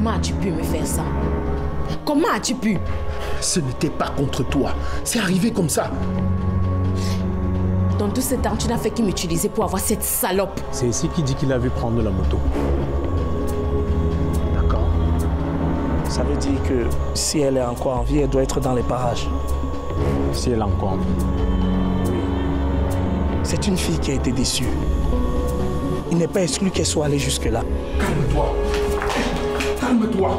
Comment as-tu pu me faire ça? Comment as-tu pu? Ce n'était pas contre toi. C'est arrivé comme ça. Dans tout ce temps, tu n'as fait que m'utiliser pour avoir cette salope. C'est ici qui dit qu'il a vu prendre la moto. D'accord. Ça veut dire que si elle est encore en vie, elle doit être dans les parages. Si elle est encore en vie. Oui. C'est une fille qui a été déçue. Il n'est pas exclu qu'elle soit allée jusque-là. Calme-toi. Calme-toi.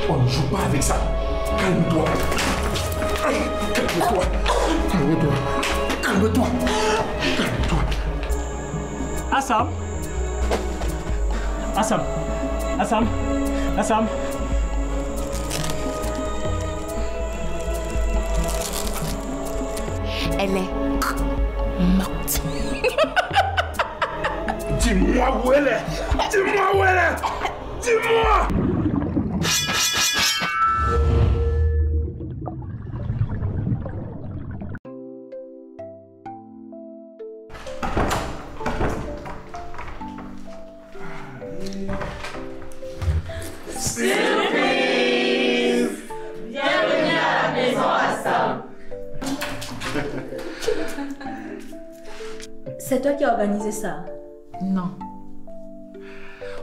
On ne joue pas avec ça. Calme-toi. Calme-toi. Calme-toi. Calme-toi. Calme-toi. Assam. Assam. Assam. Assam. Elle est morte. Dis-moi où elle est. Dis-moi où elle est. Dis-moi. C'est toi qui as organisé ça? Non.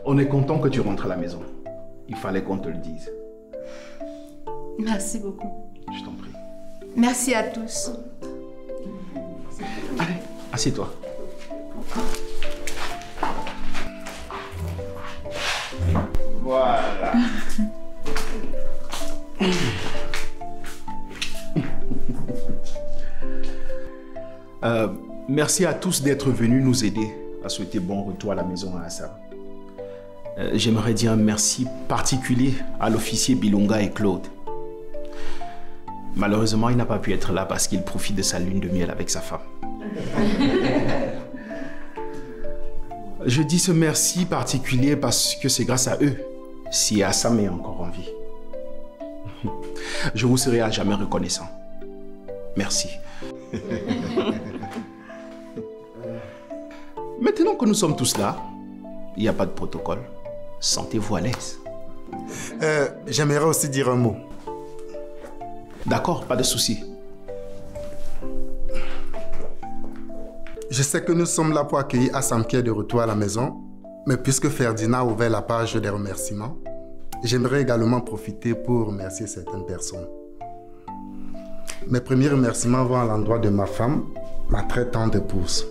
On est content que tu rentres à la maison. Il fallait qu'on te le dise. Merci beaucoup. Je t'en prie. Merci à tous. Allez, assieds-toi. Voilà. Merci à tous d'être venus nous aider à souhaiter bon retour à la maison à Assam. J'aimerais dire un merci particulier à l'officier Bilunga et Claude. Malheureusement, il n'a pas pu être là parce qu'il profite de sa lune de miel avec sa femme. Je dis ce merci particulier parce que c'est grâce à eux si Assam est encore en vie. Je vous serai à jamais reconnaissant. Merci. Maintenant que nous sommes tous là, il n'y a pas de protocole. Sentez-vous à l'aise. J'aimerais aussi dire un mot. D'accord, pas de souci. Je sais que nous sommes là pour accueillir Assam qui est de retour à la maison, mais puisque Ferdinand a ouvert la page des remerciements, j'aimerais également profiter pour remercier certaines personnes. Mes premiers remerciements vont à l'endroit de ma femme, ma très tendre épouse.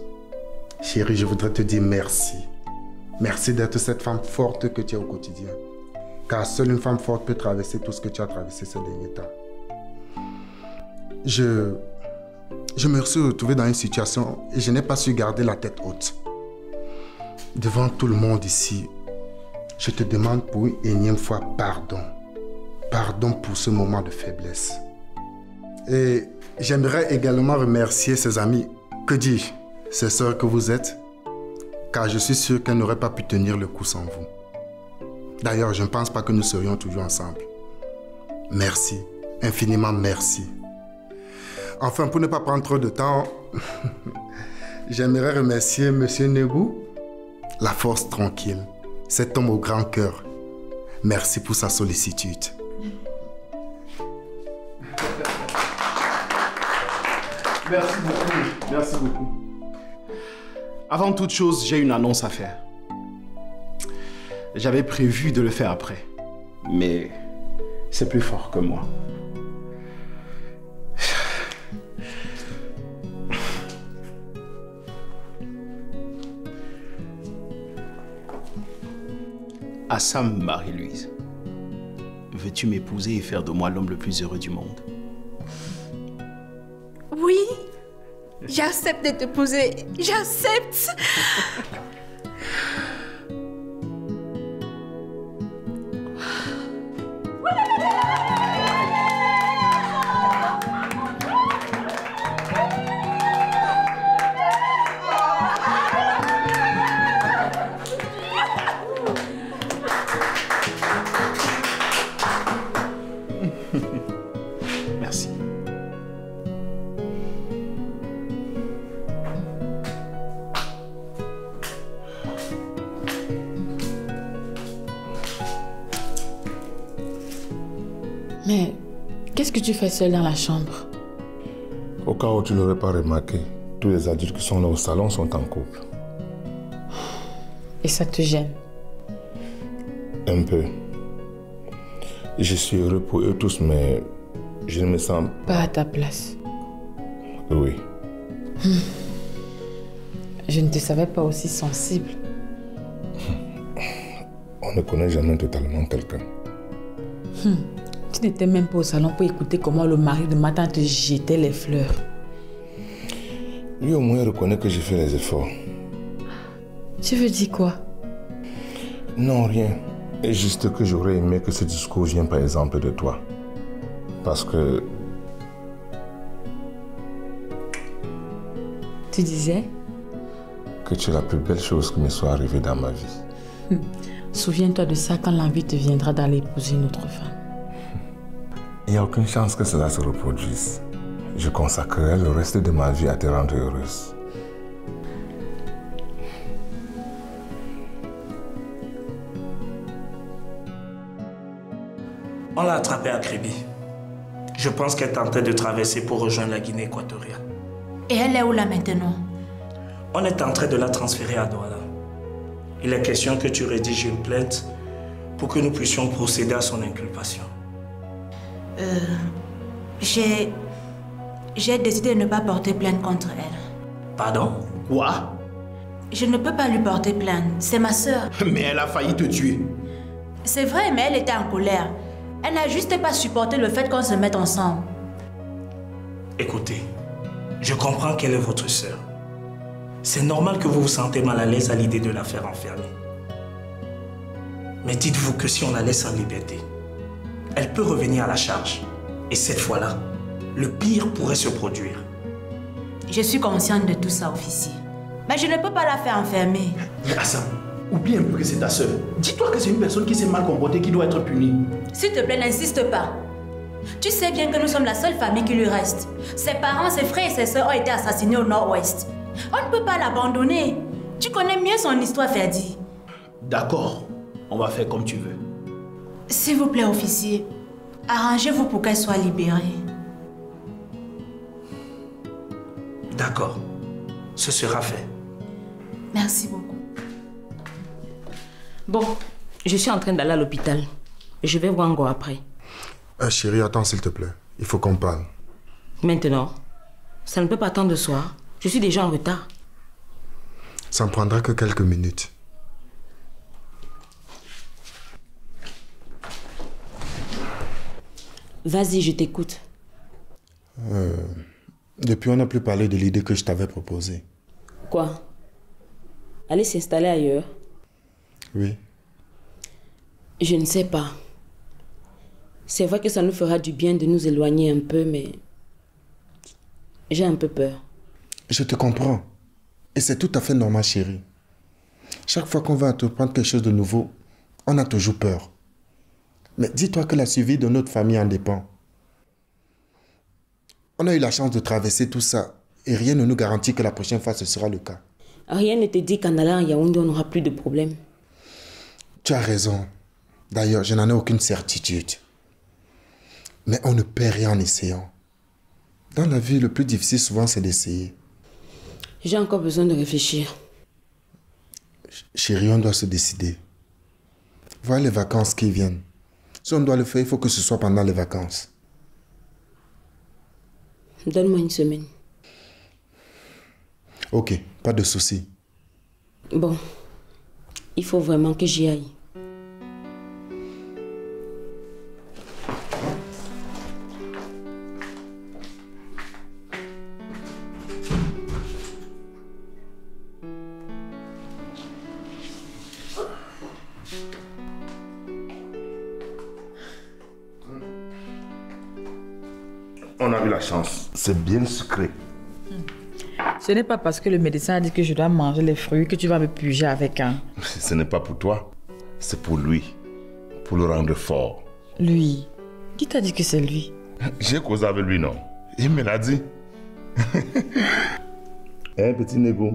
Chérie, je voudrais te dire merci. Merci d'être cette femme forte que tu es au quotidien. Car seule une femme forte peut traverser tout ce que tu as traversé ces derniers temps. Je me suis retrouvé dans une situation et je n'ai pas su garder la tête haute. Devant tout le monde ici, je te demande pour une énième fois pardon. Pardon pour ce moment de faiblesse. Et j'aimerais également remercier ses amis, que dis-je, ses sœurs que vous êtes, car je suis sûr qu'elles n'auraient pas pu tenir le coup sans vous. D'ailleurs, je ne pense pas que nous serions toujours ensemble. Merci, infiniment merci. Enfin, pour ne pas prendre trop de temps, j'aimerais remercier M. Nebou, la force tranquille, cet homme au grand cœur. Merci pour sa sollicitude. Merci beaucoup, merci beaucoup. Avant toute chose, j'ai une annonce à faire. J'avais prévu de le faire après, mais c'est plus fort que moi. Assam, Marie-Louise, veux-tu m'épouser et faire de moi l'homme le plus heureux du monde? Oui, j'accepte de t'épouser. J'accepte. Merci. Mais qu'est-ce que tu fais seule dans la chambre? Au cas où tu n'aurais pas remarqué, tous les adultes qui sont là au salon sont en couple. Et ça te gêne? Un peu. Je suis heureux pour eux tous, mais je ne me sens pas à ta place. Oui. Je ne te savais pas aussi sensible. On ne connaît jamais totalement quelqu'un. Tu n'étais même pas au salon pour écouter comment le mari de ma tante jetait les fleurs. Lui au moins reconnaît que j'ai fait les efforts. Tu veux dire quoi? Non, rien. Et juste que j'aurais aimé que ce discours vienne par exemple de toi. Parce que... Tu disais? Que tu es la plus belle chose qui me soit arrivée dans ma vie. Souviens-toi de ça quand l'envie te viendra d'aller épouser une autre femme. Il n'y a aucune chance que cela se reproduise. Je consacrerai le reste de ma vie à te rendre heureuse. On l'a attrapée à Kribi. Je pense qu'elle tentait de traverser pour rejoindre la Guinée équatoriale. Et elle est où là maintenant? On est en train de la transférer à Douala. Il est question que tu rédiges une plainte pour que nous puissions procéder à son inculpation. J'ai décidé de ne pas porter plainte contre elle. Pardon? Quoi? Je ne peux pas lui porter plainte. C'est ma sœur. Mais elle a failli te tuer. C'est vrai, mais elle était en colère. Elle n'a juste pas supporté le fait qu'on se mette ensemble. Écoutez, je comprends qu'elle est votre sœur. C'est normal que vous vous sentez mal à l'aise à l'idée de la faire enfermer. Mais dites-vous que si on la laisse en liberté, elle peut revenir à la charge. Et cette fois-là, le pire pourrait se produire. Je suis consciente de tout ça, officier. Mais je ne peux pas la faire enfermer. Mais Assam, oublie un peu que c'est ta sœur. Dis-toi que c'est une personne qui s'est mal comportée qui doit être punie. S'il te plaît, n'insiste pas. Tu sais bien que nous sommes la seule famille qui lui reste. Ses parents, ses frères et ses sœurs ont été assassinés au nord-ouest. On ne peut pas l'abandonner. Tu connais mieux son histoire, Ferdi. D'accord, on va faire comme tu veux. S'il vous plaît, officier, arrangez-vous pour qu'elle soit libérée. D'accord, ce sera fait. Merci beaucoup. Bon, je suis en train d'aller à l'hôpital. Je vais voir Ngo après. Chérie, attends s'il te plaît. Il faut qu'on parle. Maintenant, ça ne peut pas attendre de soir. Je suis déjà en retard. Ça ne prendra que quelques minutes. Vas-y, je t'écoute. Depuis, on n'a plus parlé de l'idée que je t'avais proposée. Quoi? Aller s'installer ailleurs? Oui. Je ne sais pas. C'est vrai que ça nous fera du bien de nous éloigner un peu, mais j'ai un peu peur. Je te comprends. Et c'est tout à fait normal, chérie. Chaque fois qu'on va entreprendre quelque chose de nouveau, on a toujours peur. Mais dis-toi que la survie de notre famille en dépend. On a eu la chance de traverser tout ça et rien ne nous garantit que la prochaine fois ce sera le cas. Rien ne te dit qu'en allant à Yaoundé, on n'aura plus de problème. Tu as raison. D'ailleurs, je n'en ai aucune certitude. Mais on ne perd rien en essayant. Dans la vie, le plus difficile souvent, c'est d'essayer. J'ai encore besoin de réfléchir. Chérie, on doit se décider. Voilà les vacances qui viennent. Si on doit le faire, il faut que ce soit pendant les vacances. Donne-moi une semaine. Ok, pas de souci. Bon, il faut vraiment que j'y aille. On a eu la chance. C'est bien sucré. Ce n'est pas parce que le médecin a dit que je dois manger les fruits que tu vas me puger avec un. Ce n'est pas pour toi. C'est pour lui. Pour le rendre fort. Lui? Qui t'a dit que c'est lui? J'ai causé avec lui, non? Il me l'a dit. Hein, petit négo?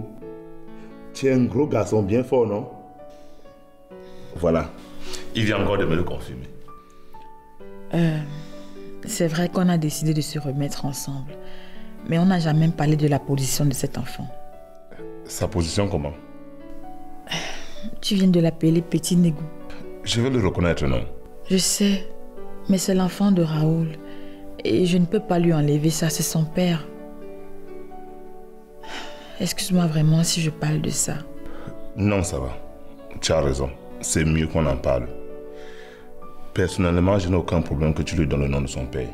Tu es un gros garçon bien fort, non? Voilà. Il vient encore de me le confirmer. C'est vrai qu'on a décidé de se remettre ensemble. Mais on n'a jamais parlé de la position de cet enfant. Sa position comment? Tu viens de l'appeler Petit Négou. Je vais le reconnaître, non? Je sais, mais c'est l'enfant de Raoul. Et je ne peux pas lui enlever ça, c'est son père. Excuse-moi vraiment si je parle de ça. Non, ça va. Tu as raison. C'est mieux qu'on en parle. Personnellement, je n'ai aucun problème que tu lui donnes le nom de son père.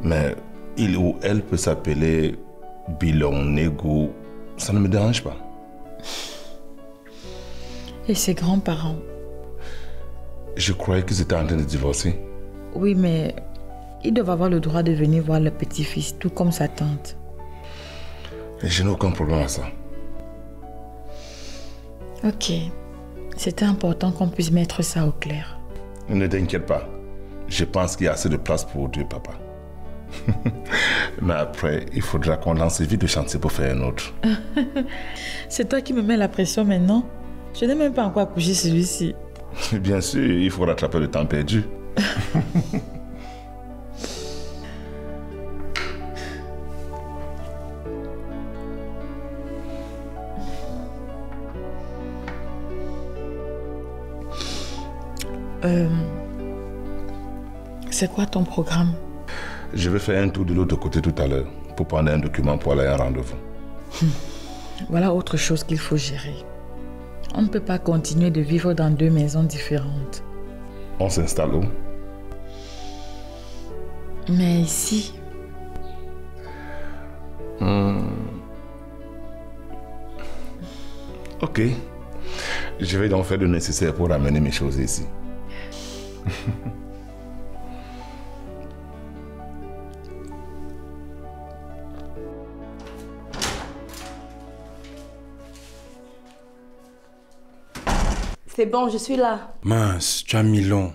Mais il ou elle peut s'appeler Bilong Négou. Ça ne me dérange pas. Et ses grands-parents? Je croyais qu'ils étaient en train de divorcer. Oui, mais ils doivent avoir le droit de venir voir leur petit-fils, tout comme sa tante. Et je n'ai aucun problème à ça. Ok. C'était important qu'on puisse mettre ça au clair. Ne t'inquiète pas. Je pense qu'il y a assez de place pour deux, papa. Mais après, il faudra qu'on lance vite le chantier pour faire un autre. C'est toi qui me mets la pression maintenant. Je n'ai même pas encore accouché celui-ci. Bien sûr, il faut rattraper le temps perdu. C'est quoi ton programme? Je vais faire un tour de l'autre côté tout à l'heure pour prendre un document pour aller à un rendez-vous. Voilà autre chose qu'il faut gérer. On ne peut pas continuer de vivre dans deux maisons différentes. On s'installe où? Mais ici... Ok. Je vais donc faire le nécessaire pour ramener mes choses ici. C'est bon, je suis là. Mince, tu as mis long.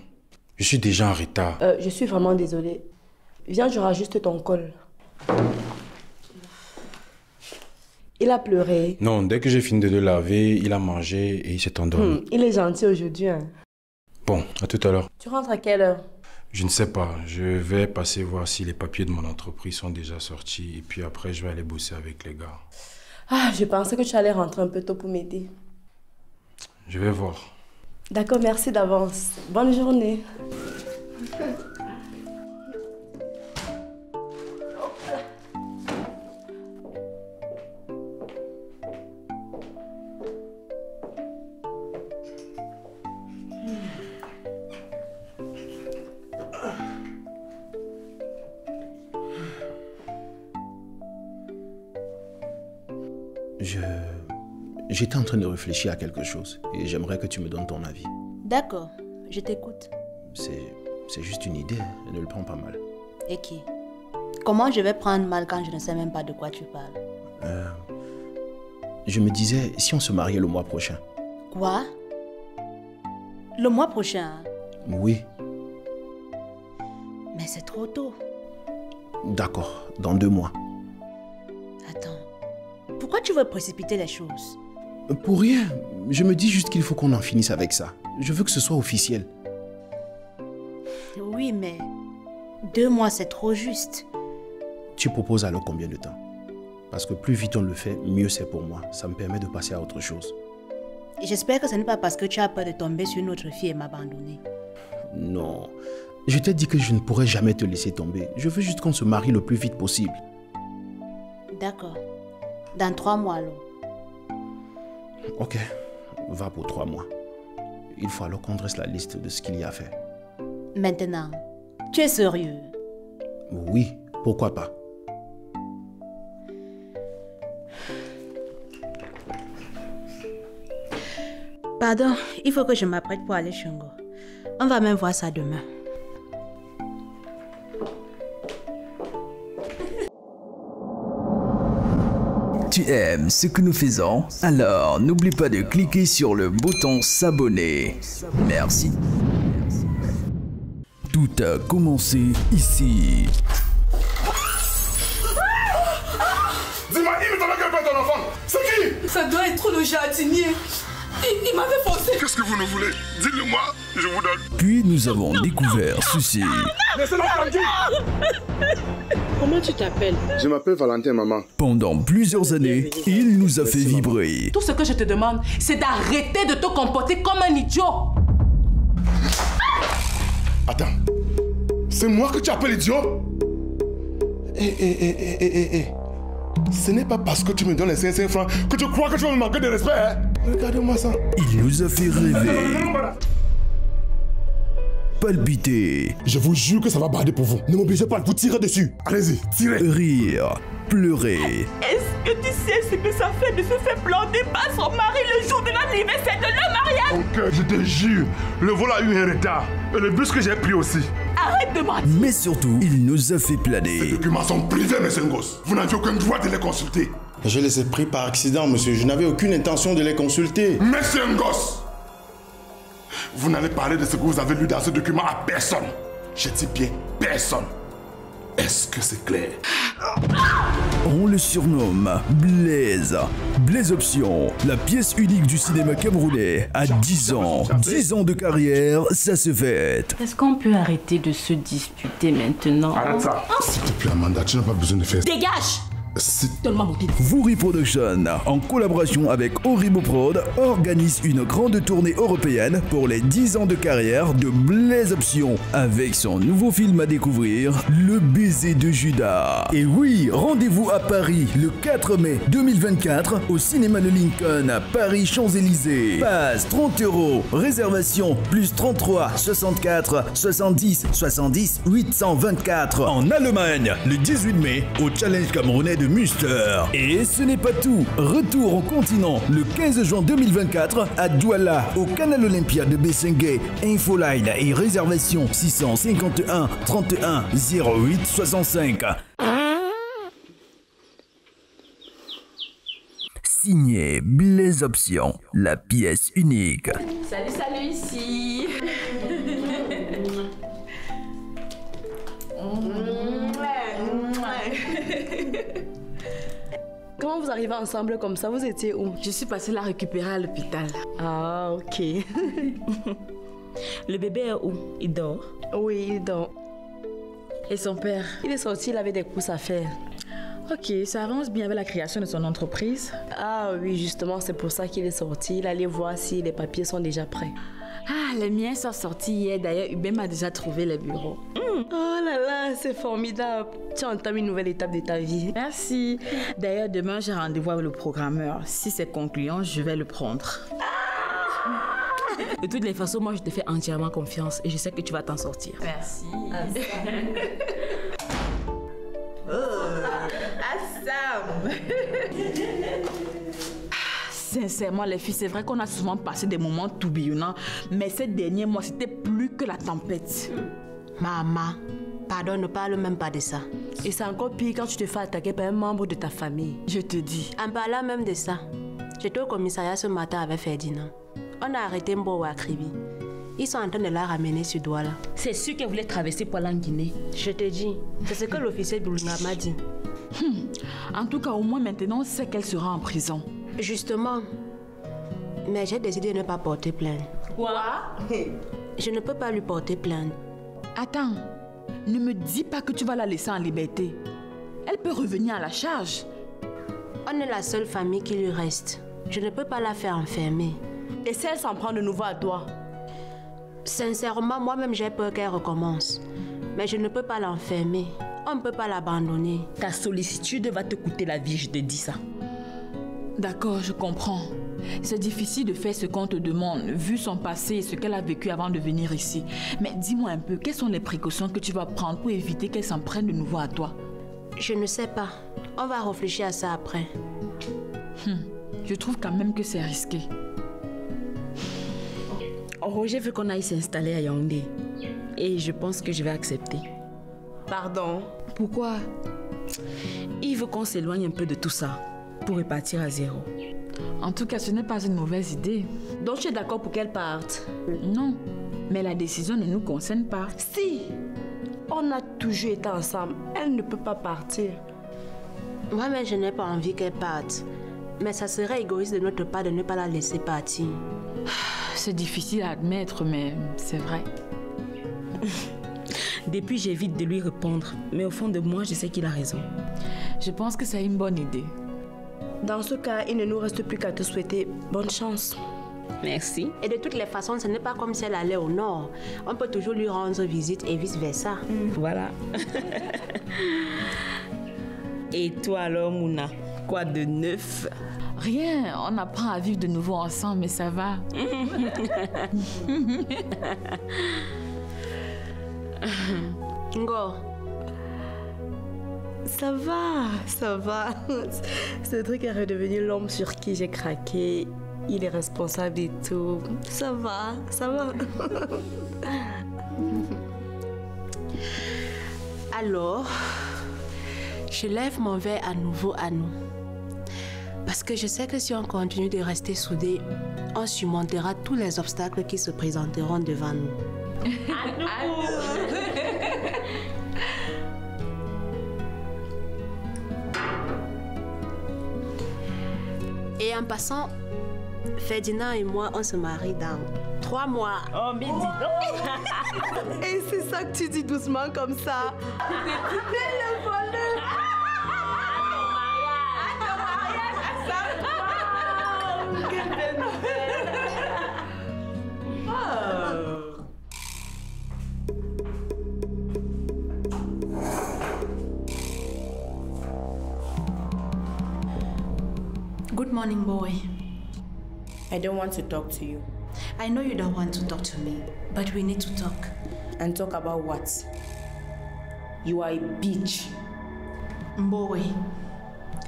Je suis déjà en retard. Je suis vraiment désolée. Viens, je rajuste ton col. Il a pleuré. Non, dès que j'ai fini de le laver, il a mangé et il s'est endormi. Il est gentil aujourd'hui. Hein. Bon, à tout à l'heure. Tu rentres à quelle heure? Je ne sais pas. Je vais passer voir si les papiers de mon entreprise sont déjà sortis. Et puis après, je vais aller bosser avec les gars. Ah, je pensais que tu allais rentrer un peu tôt pour m'aider. Je vais voir. D'accord, merci d'avance. Bonne journée. J'étais en train de réfléchir à quelque chose et j'aimerais que tu me donnes ton avis. D'accord, je t'écoute. C'est juste une idée, ne le prends pas mal. Et qui? Comment je vais prendre mal quand je ne sais même pas de quoi tu parles? Je me disais, si on se mariait le mois prochain. Quoi? Le mois prochain? Oui. Mais c'est trop tôt. D'accord, dans 2 mois. Attends, pourquoi tu veux précipiter les choses? Pour rien. Je me dis juste qu'il faut qu'on en finisse avec ça. Je veux que ce soit officiel. Oui, mais 2 mois, c'est trop juste. Tu proposes alors combien de temps? Parce que plus vite on le fait, mieux c'est pour moi. Ça me permet de passer à autre chose. J'espère que ce n'est pas parce que tu as peur de tomber sur une autre fille et m'abandonner. Non. Je t'ai dit que je ne pourrais jamais te laisser tomber. Je veux juste qu'on se marie le plus vite possible. D'accord. Dans 3 mois alors. Ok. Va pour 3 mois. Il faut alors qu'on dresse la liste de ce qu'il y a à faire. Maintenant, tu es sérieux? Oui, pourquoi pas? Pardon, il faut que je m'apprête pour aller chez Ngo. On va même voir ça demain. Tu aimes ce que nous faisons? Alors n'oublie pas de cliquer sur le bouton s'abonner. Merci. Tout a commencé ici. Dis-moi, il me donne qu'un peu ton enfant. C'est qui? Ça doit être le jardinier. Il m'avait forcé. Qu'est-ce que vous ne voulez? Dites-le-moi, je vous donne. Puis nous avons découvert ceci. Laissez-la tranquille. Comment tu t'appelles? Je m'appelle Valentin, maman. Pendant plusieurs années, il nous a fait vibrer. Tout ce que je te demande, c'est d'arrêter de te comporter comme un idiot. Attends. C'est moi que tu appelles idiot? Ce n'est pas parce que tu me donnes les 500 francs que tu crois que tu vas me manquer de respect, hein? Regardez-moi ça. Il nous a fait rêver. Palpiter. Je vous jure que ça va barder pour vous. Ne m'obligez pas de vous tirer dessus. Allez-y, tirez. Rire. Pleurer. Est-ce que tu sais ce que ça fait de se faire planter par son mari le jour de l'anniversaire de leur mariage? Ok, je te jure, le vol a eu un retard. Et le bus que j'ai pris aussi. Arrête de mentir. Mais surtout, il nous a fait planer. Ces documents sont privés, monsieur Ngos. Vous n'avez aucun droit de les consulter. Je les ai pris par accident, monsieur. Je n'avais aucune intention de les consulter. Monsieur Ngos, vous n'allez parler de ce que vous avez lu dans ce document à personne. Je dis bien personne. Est-ce que c'est clair? On le surnomme Blaise. Blaise Option, la pièce unique du cinéma camerounais. À 10 ans. 10 ans de carrière, ça se fête. Est-ce qu'on peut arrêter de se disputer maintenant? Arrête ça. S'il te plaît, Amanda, tu n'as pas besoin de faire ça. Dégage! Donne-moi mon téléphone. Vouri Production, en collaboration avec Oribo Prod, organise une grande tournée européenne pour les 10 ans de carrière de Blaise Option, avec son nouveau film à découvrir, Le baiser de Judas. Et oui, rendez-vous à Paris le 4 mai 2024 au cinéma de Lincoln à Paris Champs-Élysées. Passe 30 €, réservation plus 33 64 70 70 824. En Allemagne, le 18 mai au Challenge camerounais de Muster. Et ce n'est pas tout. Retour au continent le 15 juin 2024 à Douala, au Canal Olympia de Bessengue. Infoline et réservation 651 31 08 65. Signé Blaise Option, la pièce unique. Salut ici. Comment vous arrivez ensemble comme ça? Vous étiez où? Je suis passée la récupérer à l'hôpital. Ah, ok. Le bébé est où? Il dort? Oui, il dort. Et son père? Il est sorti, il avait des courses à faire. Ok, ça avance bien avec la création de son entreprise? Ah oui, justement, c'est pour ça qu'il est sorti. Il allait voir si les papiers sont déjà prêts. Ah, les miens sont sortis hier. D'ailleurs, Hubert m'a déjà trouvé les bureaux. Oh là là, c'est formidable. Tu entames une nouvelle étape de ta vie. Merci. D'ailleurs, demain, j'ai rendez-vous avec le programmeur. Si c'est concluant, je vais le prendre. De toutes les façons, moi, je te fais entièrement confiance et je sais que tu vas t'en sortir. Merci. Assam. Sincèrement, les filles, c'est vrai qu'on a souvent passé des moments tourbillonnants, mais ces derniers mois, c'était plus que la tempête. Maman, pardon, ne parle même pas de ça. Et c'est encore pire quand tu te fais attaquer par un membre de ta famille. Je te dis. En parlant même de ça, j'étais au commissariat ce matin avec Ferdinand. On a arrêté Mbo à Kribi. Ils sont en train de la ramener sur Douala. C'est sûr qu'elle voulait traverser pour la Guinée. Je te dis, c'est ce que l'officier Boulunga m'a dit. En tout cas, au moins maintenant, on sait qu'elle sera en prison. Justement. Mais j'ai décidé de ne pas porter plainte. Quoi? Je ne peux pas lui porter plainte. Attends, ne me dis pas que tu vas la laisser en liberté. Elle peut revenir à la charge. On est la seule famille qui lui reste. Je ne peux pas la faire enfermer. Et si elle s'en prend de nouveau à toi? Sincèrement, moi-même j'ai peur qu'elle recommence. Mais je ne peux pas l'enfermer. On ne peut pas l'abandonner. Ta sollicitude va te coûter la vie, je te dis ça. D'accord, je comprends. C'est difficile de faire ce qu'on te demande, vu son passé et ce qu'elle a vécu avant de venir ici. Mais dis-moi un peu, quelles sont les précautions que tu vas prendre pour éviter qu'elle s'en prenne de nouveau à toi? Je ne sais pas. On va réfléchir à ça après. Je trouve quand même que c'est risqué. Roger veut qu'on aille s'installer à Yaoundé. Et je pense que je vais accepter. Pardon? Pourquoi? Il veut qu'on s'éloigne un peu de tout ça, pour repartir à zéro. En tout cas, ce n'est pas une mauvaise idée. Donc tu es d'accord pour qu'elle parte? Non, mais la décision ne nous concerne pas. Si! On a toujours été ensemble. Elle ne peut pas partir. Moi-même, je n'ai pas envie qu'elle parte. Mais ça serait égoïste de notre part de ne pas la laisser partir. C'est difficile à admettre, mais c'est vrai. Depuis, j'évite de lui répondre. Mais au fond de moi, je sais qu'il a raison. Je pense que c'est une bonne idée. Dans ce cas, il ne nous reste plus qu'à te souhaiter bonne chance. Merci. Et de toutes les façons, ce n'est pas comme si elle allait au nord. On peut toujours lui rendre visite et vice-versa. Voilà. Et toi alors, Mouna, quoi de neuf? Rien, on apprend à vivre de nouveau ensemble, mais ça va. Ngo. Ça va. Ce truc est redevenu l'homme sur qui j'ai craqué. Il est responsable et tout. Ça va. Alors, je lève mon verre à nouveau à nous. Parce que je sais que si on continue de rester soudés, on surmontera tous les obstacles qui se présenteront devant nous. À nous. Et en passant, Ferdinand et moi, on se marie dans 3 mois. Oh, mais dis donc. Et c'est ça que tu dis doucement comme ça. C'est le voleur. Good morning, boy. I don't want to talk to you. I know you don't want to talk to me, but we need to talk. And talk about what? You are a bitch. Boy,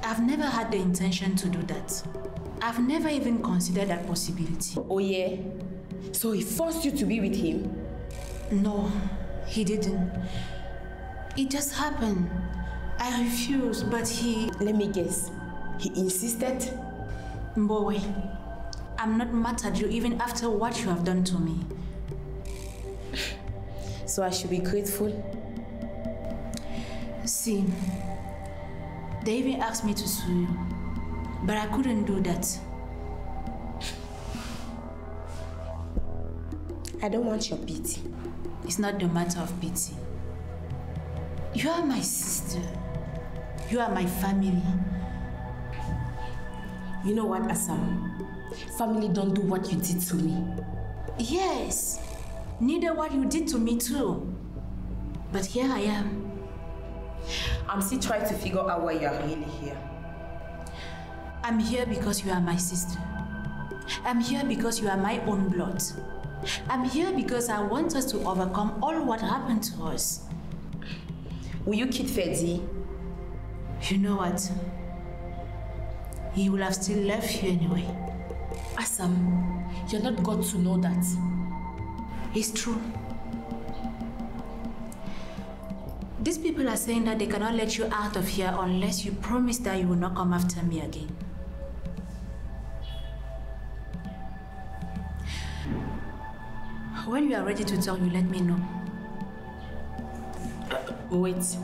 I've never had the intention to do that. I've never even considered that possibility. Oh yeah? So he forced you to be with him? No, he didn't. It just happened. I refused, but he... Let me guess. He insisted? Boy, I'm not mad at you even after what you have done to me. So I should be grateful? See, they even asked me to sue you, but I couldn't do that. I don't want your pity. It's not the matter of pity. You are my sister. You are my family. You know what, Asam? Family don't do what you did to me. Yes, neither what you did to me too. But here I am. I'm still trying to figure out why you are really here. I'm here because you are my sister. I'm here because you are my own blood. I'm here because I want us to overcome all what happened to us. Will you kid Ferdi? You know what? He will have still left you anyway. Asam, you're not God to know that. It's true. These people are saying that they cannot let you out of here unless you promise that you will not come after me again. When you are ready to talk, you let me know. Wait.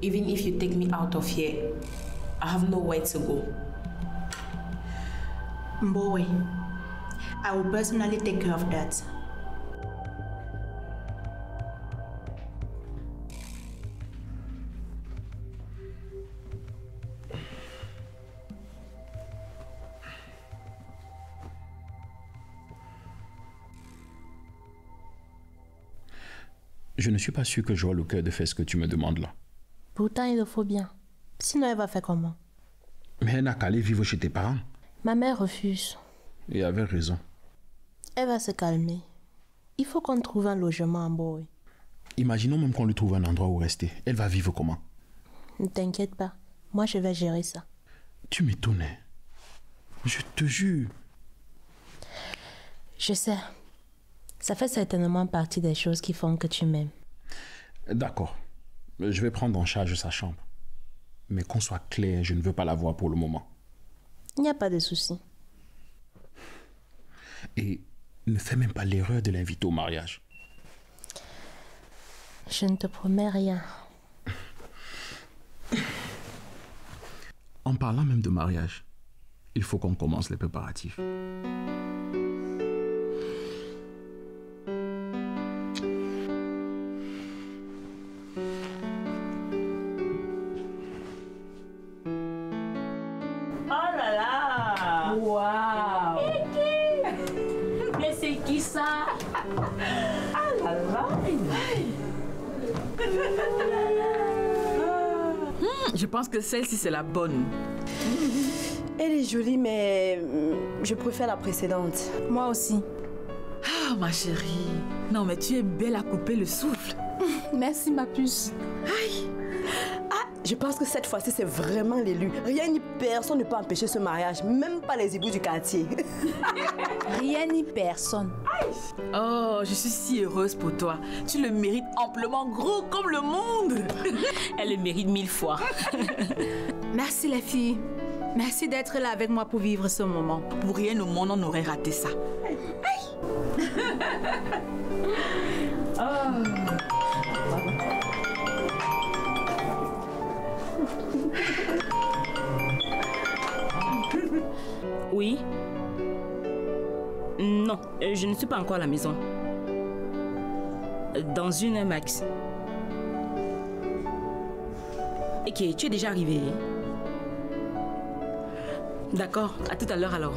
Even if you take me out of here, I have nowhere to go. Mbowe, I will personally take care of that. Je ne suis pas sûr que j'aurai le cœur de faire ce que tu me demandes là. Pourtant, il le faut bien. Sinon, elle va faire comment? Mais elle n'a qu'à aller vivre chez tes parents. Ma mère refuse. Et avait raison. Elle va se calmer. Il faut qu'on trouve un logement en Boy. Imaginons même qu'on lui trouve un endroit où rester. Elle va vivre comment? Ne t'inquiète pas. Moi, je vais gérer ça. Tu m'étonnais. Je te jure. Je sais. Ça fait certainement partie des choses qui font que tu m'aimes. D'accord. Je vais prendre en charge sa chambre. Mais qu'on soit clair, je ne veux pas la voir pour le moment. Il n'y a pas de souci. Et ne fais même pas l'erreur de l'inviter au mariage. Je ne te promets rien. En parlant même de mariage, il faut qu'on commence les préparatifs. Je pense que celle-ci, c'est la bonne. Elle est jolie, mais je préfère la précédente. Moi aussi. Ah, ma chérie. Non, mais tu es belle à couper le souffle. Merci, ma puce. Aïe. Ah, je pense que cette fois-ci, c'est vraiment l'élu. Rien ni personne ne peut empêcher ce mariage, même pas les éboues du quartier. Rien ni personne. Oh, je suis si heureuse pour toi. Tu le mérites amplement, gros comme le monde. Elle le mérite 1000 fois. Merci les filles. Merci d'être là avec moi pour vivre ce moment. Pour rien au monde, on aurait raté ça. Oui. Non, je ne suis pas encore à la maison. Dans une heure max. Ok, tu es déjà arrivé. D'accord, à tout à l'heure alors.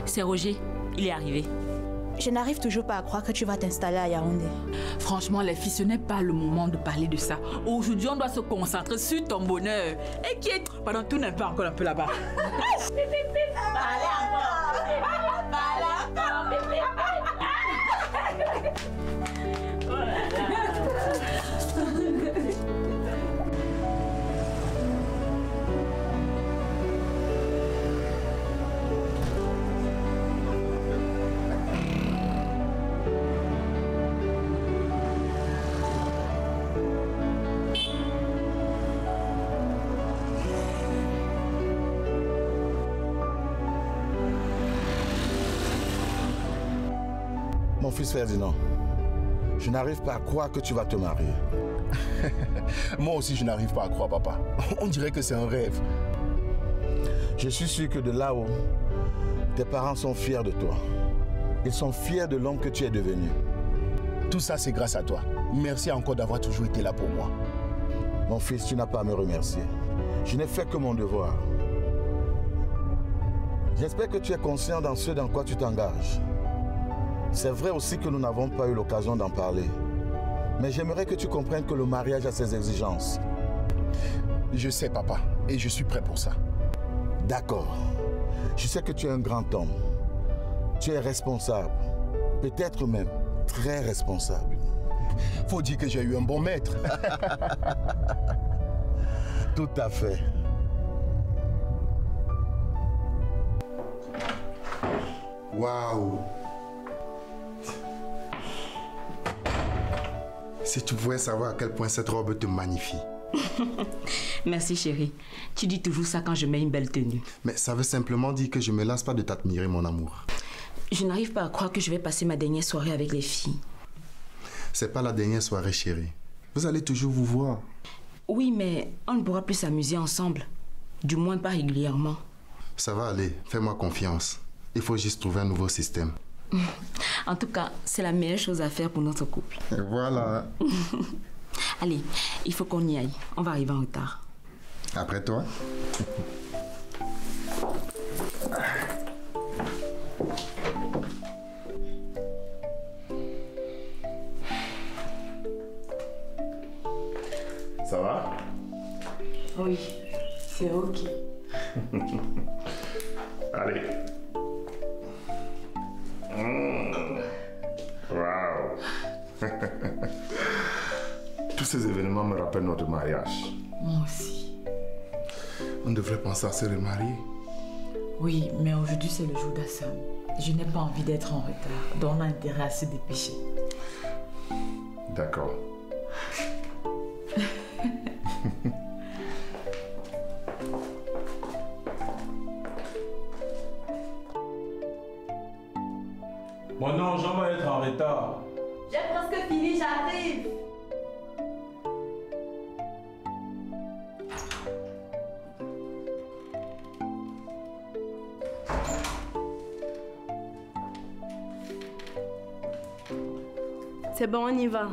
C'est Roger, il est arrivé. Je n'arrive toujours pas à croire que tu vas t'installer à Yaoundé. Franchement, les filles, ce n'est pas le moment de parler de ça. Aujourd'hui, on doit se concentrer sur ton bonheur. Et qui est... Pardon, tourne un peu encore un peu là-bas. Mon fils Ferdinand, je n'arrive pas à croire que tu vas te marier. Moi aussi, je n'arrive pas à croire, papa. On dirait que c'est un rêve. Je suis sûr que de là-haut, tes parents sont fiers de toi. Ils sont fiers de l'homme que tu es devenu. Tout ça, c'est grâce à toi. Merci encore d'avoir toujours été là pour moi. Mon fils, tu n'as pas à me remercier. Je n'ai fait que mon devoir. J'espère que tu es conscient dans ce dans quoi tu t'engages. C'est vrai aussi que nous n'avons pas eu l'occasion d'en parler. Mais j'aimerais que tu comprennes que le mariage a ses exigences. Je sais, papa, et je suis prêt pour ça. D'accord. Je sais que tu es un grand homme. Tu es responsable. Peut-être même très responsable. Faut dire que j'ai eu un bon maître. Tout à fait. Waouh! Si tu pouvais savoir à quel point cette robe te magnifie. Merci chérie. Tu dis toujours ça quand je mets une belle tenue. Mais ça veut simplement dire que je me lasse pas de t'admirer, mon amour. Je n'arrive pas à croire que je vais passer ma dernière soirée avec les filles. C'est pas la dernière soirée, chérie. Vous allez toujours vous voir. Oui, mais on ne pourra plus s'amuser ensemble. Du moins pas régulièrement. Ça va aller, fais-moi confiance. Il faut juste trouver un nouveau système. En tout cas, c'est la meilleure chose à faire pour notre couple. Et voilà. Allez, il faut qu'on y aille. On va arriver en retard. Après toi. Ça va? Oui, c'est ok. Allez. Waouh. Tous ces événements me rappellent notre mariage. Moi aussi. On devrait penser à se remarier. Oui, mais aujourd'hui c'est le jour d'Assam. Je n'ai pas envie d'être en retard, donc on a intérêt à se dépêcher. D'accord. Bon non, Jean va être en retard. J'ai presque fini, j'arrive. C'est bon, on y va.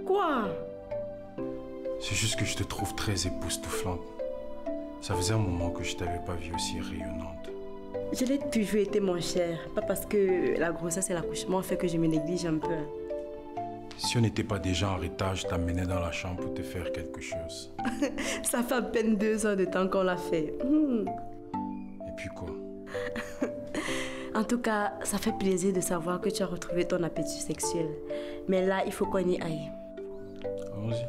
Quoi? C'est juste que je te trouve très époustouflante. Ça faisait un moment que je t'avais pas vue aussi rayonnante. Je l'ai toujours été, mon cher. Pas parce que la grossesse et l'accouchement fait que je me néglige un peu. Si on n'était pas déjà en retard, je t'amenais dans la chambre pour te faire quelque chose. Ça fait à peine 2 heures de temps qu'on l'a fait. Et puis quoi? En tout cas, ça fait plaisir de savoir que tu as retrouvé ton appétit sexuel. Mais là, il faut qu'on y aille. Allons-y.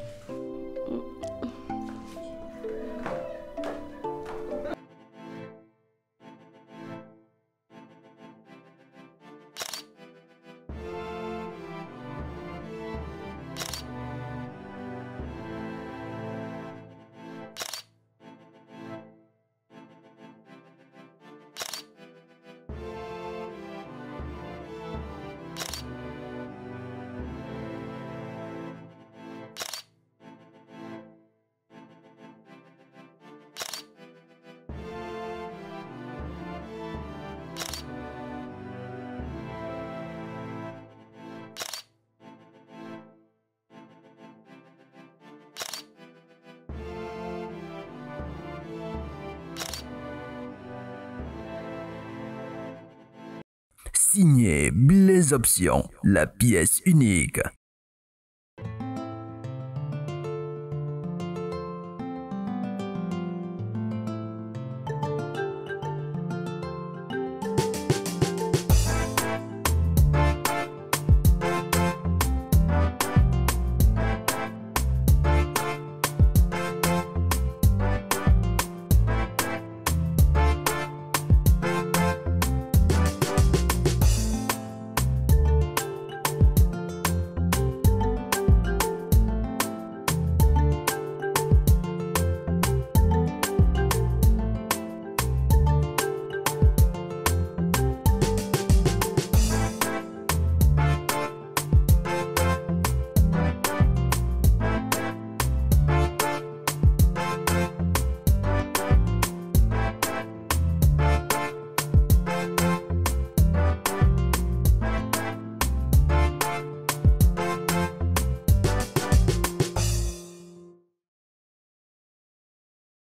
Signé Blaise Option, la pièce unique.